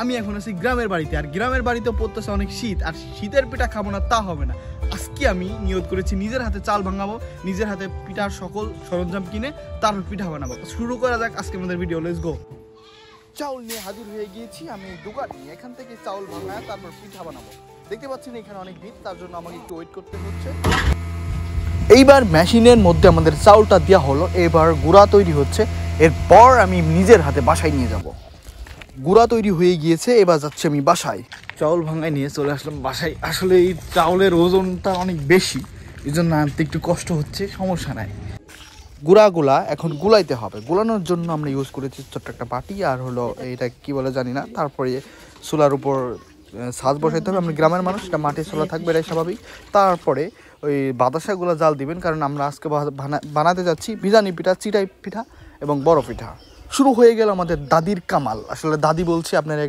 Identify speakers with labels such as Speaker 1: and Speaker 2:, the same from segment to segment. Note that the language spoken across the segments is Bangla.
Speaker 1: আমি এখন আছি গ্রামের বাড়িতে, আর গ্রামের বাড়িতে পড়তেছে অনেক শীত, আর শীতের পিঠা খাবো না তা হবে না। আজকে আমি নিয়ত করেছি নিজের হাতে চাল ভাঙাবো, নিজের হাতে পিঠার সকল সরঞ্জাম কিনে তারপর পিঠা বানাবো। শুরু করা যাক আজকে আমাদের ভিডিও, লেটস গো। চাউল নিয়ে হাজির হয়ে গিয়েছি আমি দোকানে, এখান থেকে চাউল ভাঙায় তারপর পিঠা বানাবো। দেখতে পাচ্ছেন এখানে অনেক ভিড়, তার জন্য আমাকে একটু ওয়েট করতে হচ্ছে। এইবার মেশিনের মধ্যে আমাদের চাউলটা দেওয়া হলো, এবার গুঁড়া তৈরি হচ্ছে, এরপর আমি নিজের হাতে বাসায় নিয়ে যাব। গুঁড়া তৈরি হয়ে গিয়েছে, এবার যাচ্ছে আমি বাসায়। চাউল ভাঙায় নিয়ে চলে আসলাম বাসায়। আসলে এই চাউলের ওজনটা অনেক বেশি, এই জন্য আনতে একটু কষ্ট হচ্ছে, সমস্যা নাই। গুঁড়াগুলা এখন গুলাইতে হবে। গুলানোর জন্য আমরা ইউজ করেছি ছোট্ট একটা বাটি, আর হলো এটা কি বলে জানি না। তারপরে চুলার উপর ছাঁচ বসাইতে হবে। আমরা গ্রামের মানুষ, এটা মাটির চুলা থাকবে, এটাই স্বাভাবিক। তারপরে ওই বাতাসাগুলো জাল দিবেন, কারণ আমরা আজকে বানাতে যাচ্ছি বিজানি পিঠা, চিটাই পিঠা এবং বড় পিঠা। শুরু হয়ে গেল আমাদের দাদির কামাল। আসলে দাদি বলছি, আপনারা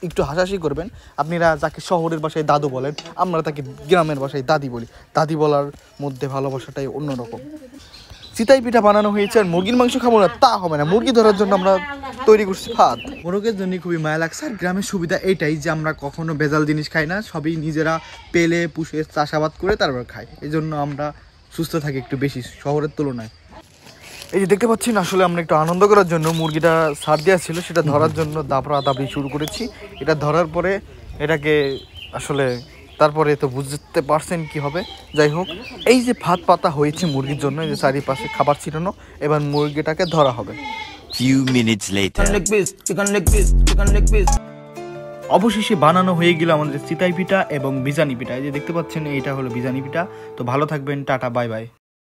Speaker 1: একটু হাসাহাসি করবেন। আপনারা যাকে শহরের ভাষায় দাদু বলেন, আমরা তাকে গ্রামের ভাষায় দাদি বলি। দাদি বলার মধ্যে ভালোবাসাটাই অন্যরকম। চিতাই পিঠা বানানো হয়েছে, আর মুরগির মাংস খাবো না তা হবে না। মুরগি ধরার জন্য আমরা তৈরি করছি ভাত। মোরগের জন্য খুবই মায়া লাগছে। আর গ্রামের সুবিধা এইটাই যে আমরা কখনো ভেজাল জিনিস খাই না, সবই নিজেরা পেলে পুষে চাষাবাদ করে তারপর খাই। এই জন্য আমরা সুস্থ থাকি একটু বেশি শহরের তুলনায়। এই যে দেখতে পাচ্ছেন, আসলে আমরা একটু আনন্দ করার জন্য মুরগিটা ছাড় দেওয়া ছিল, সেটা ধরার জন্য দাবড়াদাবড়ি শুরু করেছি। এটা ধরার পরে এটাকে আসলে তারপরে তো বুঝতে পারছেন কি হবে। যাই হোক, এই যে ভাত পাতা হয়েছে মুরগির জন্য, এই যে চারিপাশে খাবার ছিটানো, এবার মুরগিটাকে ধরা হবে। অবশেষে বানানো হয়ে গেল আমাদের চিতাই পিঠা এবং বিজানি পিঠা। এই যে দেখতে পাচ্ছেন, এইটা হলো বিজানি পিঠা। তো ভালো থাকবেন, টাটা, বাই বাই।